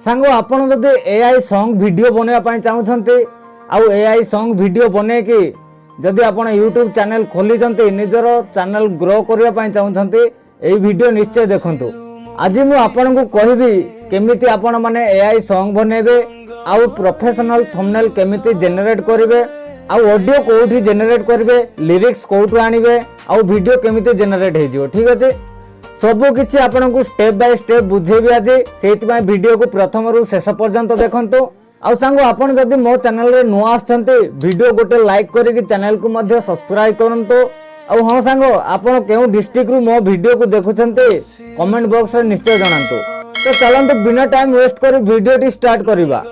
सांग आपण जदि एआई सॉन्ग वीडियो बनवा पाई चाहूछंती आउ एआई सॉन्ग वीडियो बने कि जदि आपण यूट्यूब चैनल खोली निजर चैनल ग्रो करबा पाई चाहूछंती एई वीडियो निश्चय देखंतु। आज मु आपण को कहबी केमिति आपण माने एआई सॉन्ग बनेबे आउ प्रोफेशनल थंबनेल केमिति जनरेट करिवे आउ ऑडियो कोठी जनरेट करिवे लिरिक्स कोठु आनिबे आउ वीडियो केमिति जनरेट हे जिवो। ठीक अछि, सबु किछि आपन को स्टेप बाय स्टेप बुझेबी आज सेति में वीडियो को प्रथम रु शेष पर्यंत देखंतु। आउ सांग आपन जदि मो चैनल रे नुआ आछंती वीडियो गोटे लाइक करिकि चैनल को मध्ये सब्सक्राइब करंतु। आउ हां सांग आपन केउ डिस्ट्रिक्ट रु मो वीडियो को देखुछंती कमेंट बॉक्स रे निश्चय जणांतु। तो चलंतु बिना टाइम वेस्ट करी वीडियो टी स्टार्ट करिबा।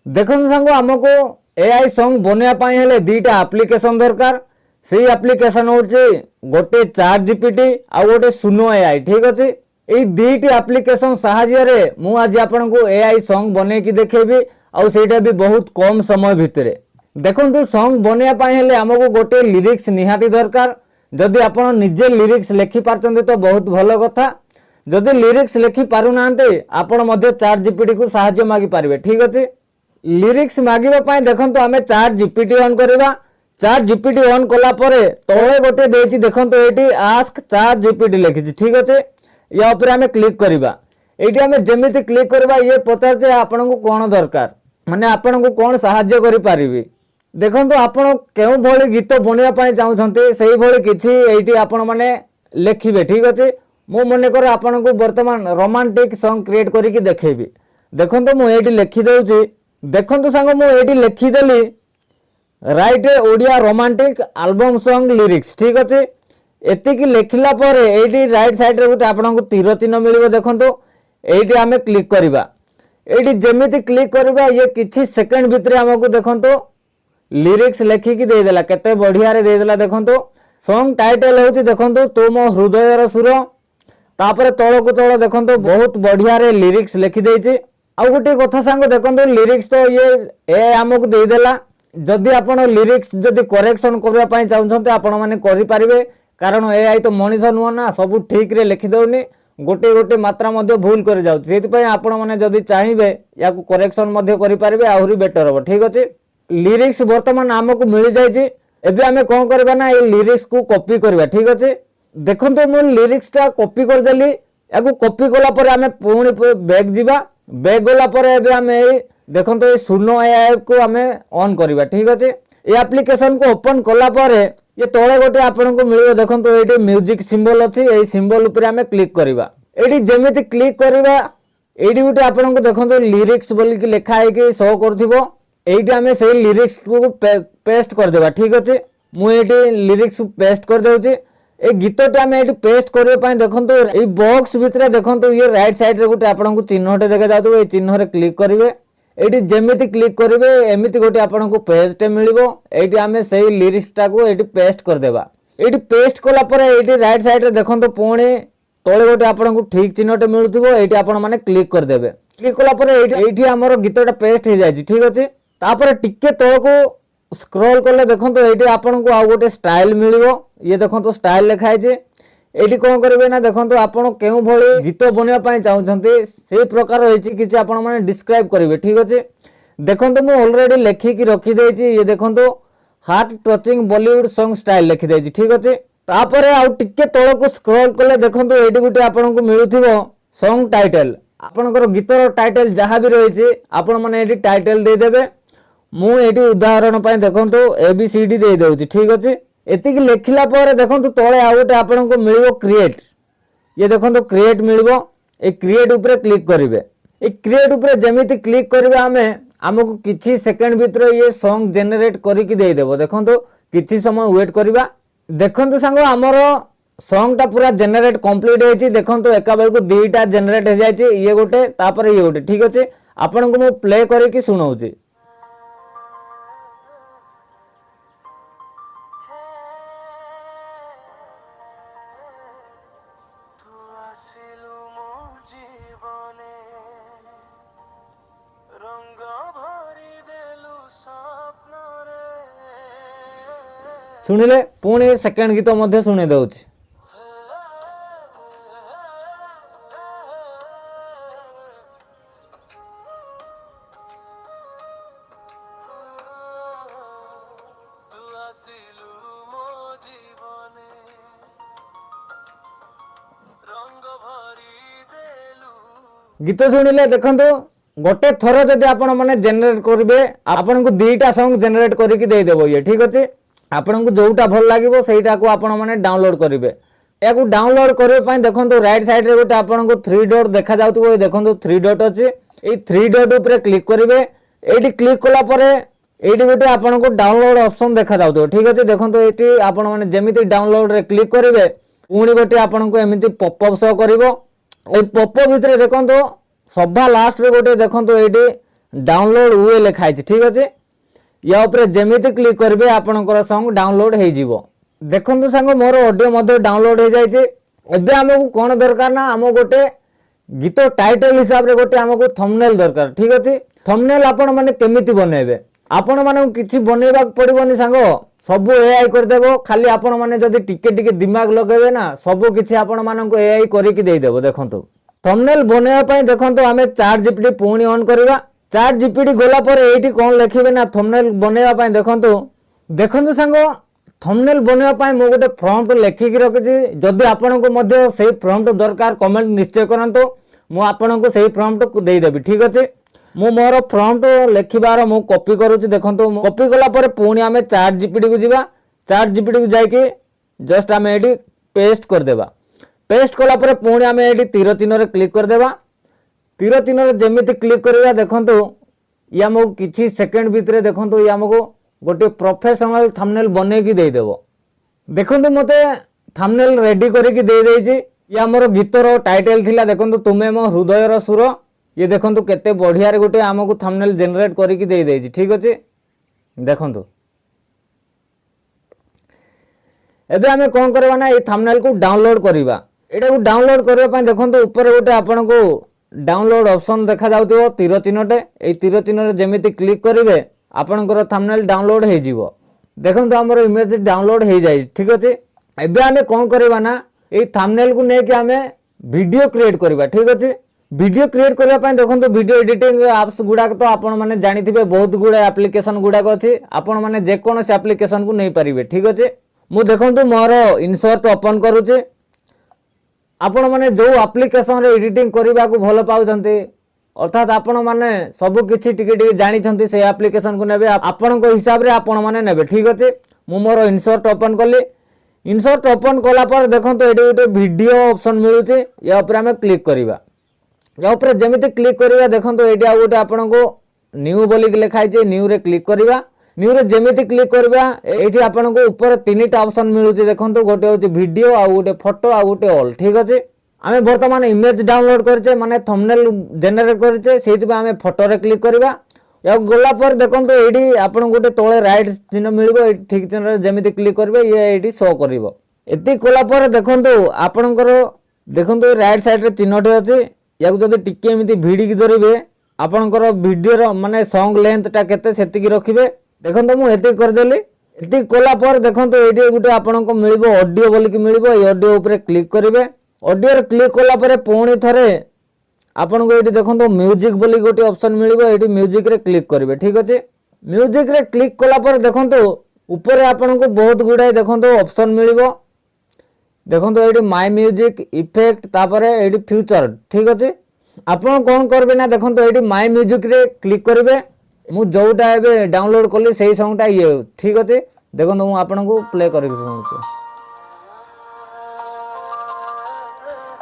देखंतु सांग हमको एआई सॉन्ग बनेया पाई हेले दीटा एप्लीकेशन दरकार। सेही एप्लीकेशन होचे गोटे चैट जीपीटी आ गोटे सुनो एआई। ठीक अछि, एई दीटी एप्लीकेशन सहाय्य रे मु आज आपन को एआई सॉन्ग बने की देखेबी आ सेटा भी बहुत कम समय भितरे। देखंतु सॉन्ग बनेया पाई हेले हमको गोटे लिरिक्स निहाती दरकार। जदि आपन निजे लिरिक्स लिखि पारचंते तो बहुत भलो कथा। जदि लिरिक्स लिखि पारु नांते आपन मध्ये चैट जीपीटी को सहाय्य मागी पारिबे। ठीक अछि, लिरिक्स मागिबा पाई देखंतु हमें चैट जीपीटी ऑन करिबा। चैट जीपीटी ऑन कला परे तळे गोटे देछि देखंतु एटी आस्क चैट जीपीटी लिखिछि। ठीक अछि, या ऊपर हमें क्लिक करिबा। एटी हमें जेमिति क्लिक करिबा ये पचार जे आपन को कोन दरकार माने आपन को कोन सहाय्य करि पारिबे। देखंतु आपन केउ भली गीत बनेया पाई चाहउछन्ते सेही भली किछि एटी आपन माने लिखिबे। ठीक अछि, मो मने कर आपन को वर्तमान रोमांटिक सॉन्ग क्रिएट करि कि देखेबी। देखंतु मो एटी लिखि देउछि। देखंतु संग मो एटी लिखि देली right Odia romantic album song lyrics. ठीक अछि, एतिकी लिखिला परे एटी राइट साइड रे गुटे आपन को तीर चिन्ह मिलिबो। देखंतु एटी हमें क्लिक करिबा। एटी जेमिति क्लिक करिबा ये किछि सेकंड भितरे हमको देखंतु लिरिक्स लेखि कि दे देला केते बढ़िया रे दे देला। देखंतु सॉन्ग टाइटल होछि देखंतु तुम हृदयर सुर, तापर तळ को तळ देखंतु बहुत बढ़िया रे लिरिक्स लिखि देछि। आ गुटे कथा सांग देखंतु लिरिक्स तो ये ए हमको दे देला। जदि आपण लिरिक्स जदि करेक्शन करबा पाई चाहउछन्ते आपण माने करि पारिबे, कारण एआई तो मनीष नुआ ना सब ठीक रे लिखि दउनी, गोटे गोटे मात्रा मध्ये भूल कर जाउ। सेति पई आपण माने जदि चाहिबे याकू करेक्शन मध्ये करि पारिबे आहुरी बेटर हो। ठीक अछि, लिरिक्स वर्तमान हमको मिल जायछि। एबे हमें कोन करबा ना ए लिरिक्स को कॉपी करबा। ठीक अछि, देखंतु मो लिरिक्स ता कॉपी कर देली। याकू कॉपी कला परे हमें पुणी बैक जिबा। बैक गला परे एबे हमें देखंतु ए सुनो एआई को हमें ऑन करबा। ठीक अछि, ए एप्लीकेशन को ओपन कला परे ये तळे गोटे आपन को मिलियो। देखंतु एटी म्यूजिक सिंबल अछि, एई सिंबल ऊपर हमें क्लिक करबा। एटी जेमिति क्लिक करबा एटी गोटे आपन को देखंतु लिरिक्स बोली कि लिखा है कि शो करथिबो। एटी हमें सेही लिरिक्स को पेस्ट कर देबा। ठीक अछि, मु एटी लिरिक्स पेस्ट कर देउछि। ए गीतटा हमें एटी पेस्ट करबे पाई देखंतु ए बॉक्स भितरे देखंतु ये राइट साइड रे गोटे आपन को चिन्हटे देखा जातु। ए चिन्ह रे क्लिक करिवे। एटी जेमिति क्लिक करिवे एमिति गोटे आपन को पेज टे मिलिबो। एटी हमें सेही लिरिक्स टा को एटी पेस्ट कर देबा। एटी पेस्ट कला परे एटी राइट साइड रे देखंतु पुणी तळे गोटे आपन को ठीक चिन्हटे मिलुथिबो। एटी आपन माने क्लिक कर देबे। क्लिक कला परे एटी हमर गीतटा पेस्ट हे जायछि। ठीक अछि, तापर टिके तळ को स्क्रॉल करले देखंतु एटी आपन को आ गोटे स्टाइल मिलिबो। ये देखंतु स्टाइल लिखा है जे एटी कोन करबे ना देखंतु आपण केउ भली गीत बनेया पाई चाहउछन्ते से प्रकार होइछि किछि आपण माने डिस्क्राइब करिवे। ठीक अछि, देखंतु मु ऑलरेडी लेखि कि रखि देछि। ये देखंतु heart touching Bollywood song style लिखि देछि। ठीक अछि, तापर आ टिके तळ को स्क्रॉल करले देखंतु एटी गुटे आपण को मिलुथिबो सॉन्ग टाइटल। आपनकर गीतर टाइटल जहा भी रहिछि आपण माने एटी टाइटल दे देबे। मु एटी उदाहरण पाई देखंतु एबीसीडी दे देउछि। ठीक अछि, एतिक लिखिला पर देखंतु तळे आ गोटे आपन को मिलिबो क्रिएट। ये देखंतु क्रिएट मिलिबो। ए क्रिएट ऊपर क्लिक करिवे। ए क्रिएट ऊपर जेमिति क्लिक करिवे हमें हमको किछि सेकंड भीतर ये सॉन्ग जनरेट करि कि दे देबो। देखंतु किछि समय वेट करिबा। देखंतु संग हमर सॉन्ग ता पूरा जनरेट कंप्लीट हेछि। देखंतु एका बेल को दुईटा जनरेट हे जायछि, ये गोटे तापर ये गोटे। ठीक अछि, आपन को मु प्ले करि कि सुनाउछि। सुनिले पुणी सेकंड गीत मध्ये सुने दउछि। गीत शुणिले देखंतु गोटे थर जदि आपण माने जनरेट करेंगे आपन को दुईटा सॉन्ग जनरेट करके देदेव ये ठीक अच्छे। आपन को जोटा भल लगे सहीटा को आपण माने डाउनलोड करेंगे। या डाउनलोड करने देखो राइट साइड रे गोटे आपन को 3 डॉट देखा जाउथबो देखो 3 डॉट अच्छे। ये 3 डॉट ऊपर क्लिक करेंगे। ये क्लिक कला परे ये गोटे आपन को डाउनलोड ऑप्शन देखा जाउथबो ठीक अच्छे। देखो ये आपण माने जेमिति डाउनलोड रे क्लिक करेंगे पुणी गोटे आपन को एमती पॉपअप शो करिवो। ए पॉपअप भितर देखो सभा लास्ट रे गोटे देखो ये डाउनलोड हुए लिखाई ठीक अच्छे। या ऊपर जेमिति क्लिक करेंगे आपनकर सॉन्ग डाउनलोड हो जिवो। देखो सांग मोर ऑडियो मध्य डाउनलोड हो जाए। एबे हमको कौन दरकार ना आम गोटे गीत टाइटल हिसाब रे गोटे हमको थंबनेल दरकार ठीक अच्छे। थंबनेल आपण माने केमिति बनेबे आपण माने किछि बनेबा पड़िबोनी सांग सब एआई कर देबो। खाली आपण माने जदी टिके टिके दिमाग लगेबे ना सब किछि आपण माने को एआई करि कि देई देबो। देखंतु थंबनेल बनेबा पई देखंतु हमें चैट जीपीटी पुणी ऑन करबा। चैट जीपीटी गोला पर एठी कोन लिखिबे ना थंबनेल बनेबा पई देखंतु सांग थंबनेल बनेबा पई मो गोटे प्रॉम्प्ट लिखिक रखिछि। जदि आपन को मध्य सेही प्रॉम्प्ट दरकार कमेंट निश्चय करंतु मो आपन को सेही प्रॉम्प्ट को देई देबी ठीक अच्छे। मो मोर प्रॉम्प्ट लिखिबार मो कॉपी करूछि। देखंतु कॉपी कला पर पुणी हमें चैट जीपीटी को जिबा। चैट जीपीटी को जाई कि जस्ट हमें एठी पेस्ट कर देबा। पेस्ट कला पर पुणी हमें एठी तीर चिन्ह रे क्लिक कर देबा। तीर चिन्ह रे जेमिति क्लिक करबा देखंतु या मो किछि सेकंड भितरे देखंतु या हमको गोटे प्रोफेशनल थंबनेल बने की दे देबो। देखंतु मते थंबनेल रेडी करके दे देछि। या हमर गीतर टाइटल थिला देखंतु तुमे मो हृदयर सुर। ये देखंतु केते बढ़िया रे गोटे हमको थंबनेल जनरेट करके दे देछि ठीक अछि। देखंतु एबे हमें कोन करबा ना ए थंबनेल को डाउनलोड करबा। एटा को डाउनलोड करबा पय देखंतु ऊपर गोटे आपन को डाउनलोड ऑप्शन देखा जाउतो तीर चिन्हटे। ए तीर चिन्ह रे जेमिति क्लिक करिवे आपनकर थंबनेल डाउनलोड हो जिवो। देखंतु हमर इमेज डाउनलोड हो जाय ठीक अछि। एबे हमें कोन करबा ना ए थंबनेल को ने कि हमें वीडियो क्रिएट करबा ठीक अछि। वीडियो क्रिएट करबा पय देखंतु वीडियो एडिटिंग एप्स गुडा तो आपण माने जानिथिबे बहुत गुडा एप्लीकेशन गुडा अछि। आपण माने जे कोनोस एप्लीकेशन को नै परिबे ठीक अछि। मु देखंतु मोर इनसर्ट ओपन करूछि। आपण माने जो एप्लीकेशन रे एडिटिंग करबा को भलो पाउछन्ते अर्थात आपण माने सब किछि टिके टिके जानि छन्ती से एप्लीकेशन को नेबे आपण को हिसाब रे आपण माने नेबे ठीक अछि। मु मोर इनसर्ट ओपन करली। इनसर्ट ओपन कला पर देखंतु एडी गोटे वीडियो ऑप्शन मिलुछि। या ऊपर हमें क्लिक करबा। या ऊपर जेमिति क्लिक करबा देखंतु एडी आ गोटे आपण को न्यू बोली के लिखाइ छै। न्यू रे क्लिक करबा। न्यू रे जेमिति क्लिक करबा एठी आपण को ऊपर तीनटा ऑप्शन मिलुछि। देखंतु गोटे होछि वीडियो आ गोटे फोटो आ गोटे ऑल ठीक अछि। आमे वर्तमान इमेज डाउनलोड करछे माने थंबनेल जनरेट करछे सेति बा आमे फोटो रे क्लिक करबा। या गोला पर देखंतु एडी आपण गोटे तळे राइट चिन्ह मिलबो। ठीक चिन्ह रे जेमिति क्लिक करबे ये एडी शो करिवो। एति कोला पर देखंतु आपणकर देखंतु राइट साइड रे चिन्हटे अछि। याक जदि टिके एमिति भिडी की धरिबे आपणकर वीडियो रो माने सॉन्ग लेंथ टा केते सेति की रखिबे। देखंतु मु एति कर देली। एति कोला पर देखंतु एडी गुटे आपण को मिलबो ऑडियो बोली की मिलबो। ए ऑडियो ऊपर क्लिक करिवे। ऑडियो रे क्लिक कला पर पुणी थरे आपन को एटी देखंतु म्यूजिक बोली गोटे ऑप्शन मिलिबो। एटी म्यूजिक रे क्लिक करिवे ठीक अछि। म्यूजिक रे क्लिक कला पर देखंतु ऊपर आपन को बहुत गुडा देखंतु ऑप्शन मिलिबो। देखंतु एटी माय म्यूजिक इफेक्ट तापर एटी फ्यूचर ठीक अछि। आपन कोन करबे ना देखंतु एटी माय म्यूजिक रे क्लिक करिवे। मु जोटा एबे डाउनलोड करली सेही सॉन्गटा ये ठीक अछि। देखंतु मु आपन को प्ले करि सुनछु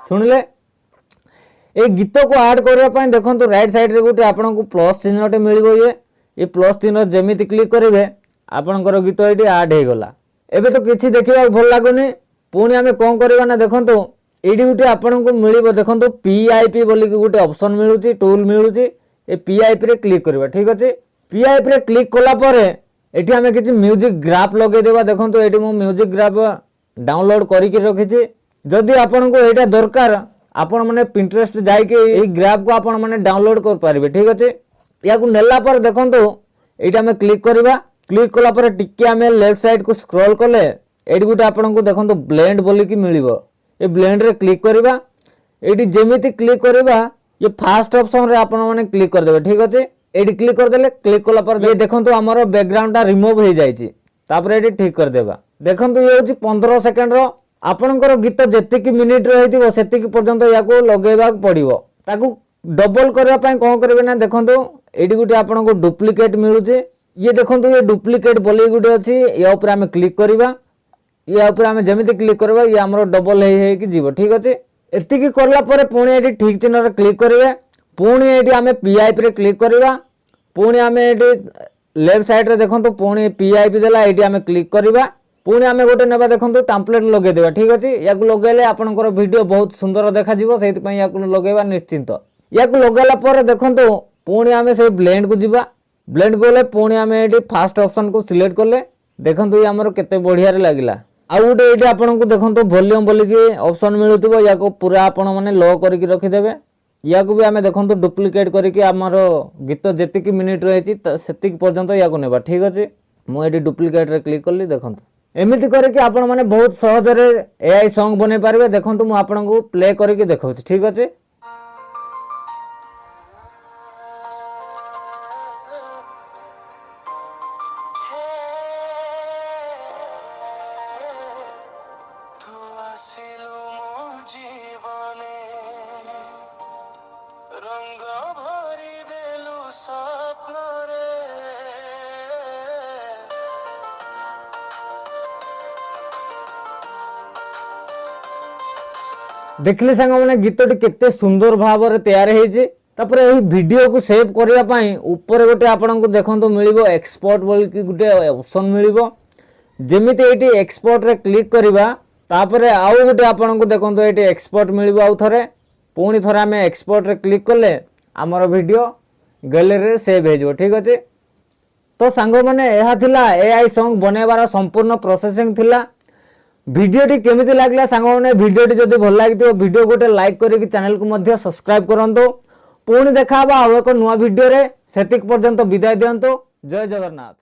सुनले। ए गीत को ऐड करबा पय देखंतु राइट साइड रे गोटे आपन को प्लस चिन्हटे मिलिबो। ये प्लस चिन्ह जेमिति क्लिक करिवे आपनकर गीत एटी ऐड हे गला। एबे तो किछि देखिबा भल लागुनी। पुणी हमें कोन करबा ना देखंतु एडी गोटे आपन को मिलिबो। देखंतु पीआईपी बोली की गोटे ऑप्शन मिलुची टूल मिलुची। ए पीआईपी रे क्लिक करबा ठीक अछि। पीआईपी रे क्लिक कला परे एठी हमें किछि म्यूजिक ग्राफ लगे देबा। देखंतु एठी मो म्यूजिक ग्राफ डाउनलोड करि के रखिछि। जदि आपन को एटा दरकार आपण माने पिंटरेस्ट जाई के ए ग्राफ को आपण माने डाउनलोड कर पारिबे ठीक अछि। या को नेला पर देखंतु एटा हमें क्लिक करबा। क्लिक कला पर टिके हमें लेफ्ट साइड को स्क्रॉल कले एडी गुटे आपण को देखंतु ब्लेंड बोली की मिलिबो। ए ब्लेंड रे क्लिक करबा। एडी जेमिति क्लिक करबा ये फास्ट ऑप्शन रे आपण माने क्लिक कर देबे ठीक अछि। एडी क्लिक कर देले क्लिक कला पर ये देखंतु हमर बैकग्राउंड ता रिमूव हो जाईछि। तापर एडी ठीक कर देबा। देखंतु ये होछि 15 सेकंड रो आपणकर गीत जेतिकी मिनिट रहिथिबो सेतिकी पर्यंत याको लगेबा पड़िबो। ताकू डबल करने कौन करेंगे ना देखो ये गोटे आपको डुप्लिकेट मिलूचे ये देखो ये डुप्लिकेट बोली गोटे अच्छी या ऊपर आम क्लिक करवा या ऊपर आम जमी क्लिक करवा ये आम डबल हो ठीक अच्छे एतिकी कलापर पुणी ये ठीक चिन्ह क्लिक करेंगे पुणी ये आम पीआईपी क्लिक करवा पुणी आम ये लेफ्ट साइड देखो पुणी पीआईपी देला ये आम क्लिक करवा पुणी आम गोटे ना देखो टाम्पलेट लगेदेवा ठीक अच्छे या लगेले आपंकर वीडियो बहुत सुंदर देखा से लगेगा निश्चिंत या लगेला देखो पुणी आम से ब्लेंड को जीवा ब्लेंड को गले पुणी आम ये फास्ट ऑप्शन को सिलेक्ट कले देखो ये आमर केते बढ़िया लगिला आउ गोटे ये आपको देखो वॉल्यूम बोलिकी ऑप्शन मिलूथो या पूरा आपण मैंने लो करके रखिदेवे या भी आम देखो डुप्लिकेट करके आमर गीत जी मिनिट रही से पर्यंत या नेबा ठीक अच्छे मुझे डुप्लिकेट रे क्लिक कली देखो एमती करके आपण मैंने बहुत सहजरे एआई सॉन्ग बने पारे देखो मुझे आपको प्ले करके देखा ठीक अच्छे रंग भरी देलु स्वप्न रे देखिले सांग मैंने गीतटी केते सुंदर भाव में तैयार होइछे तापर एही वीडियो को सेव करबा पई ऊपर गोटे आपनको देखंतो मिलिबो एक्सपोर्ट बोल कि गोटे ऑप्शन मिलिबो जेमिति एटी एक्सपोर्ट रे क्लिक करबा तापर आउ गोटे आपनको देखंतो एटी एक्सपोर्ट मिलिबो आउ थरे पुणी थरे आम एक्सपोर्ट रे क्लिक कले आमर वीडियो गैलरी रे सेव हो जाए ठीक अच्छे तो सांग मैंने यह थिला एआई सॉन्ग बनैबार संपूर्ण प्रोसेसिंग थिला वीडियोटी केमिति लागला सांग मैंने वीडियोटी जदि भल लागितो वीडियो गोटे लाइक करके चैनल को मध्य सब्सक्राइब करंतो पुणी देखा आउ एक नुआ वीडियो रे सेतिक पर्यंत विदाय दियंतो जय जगन्नाथ।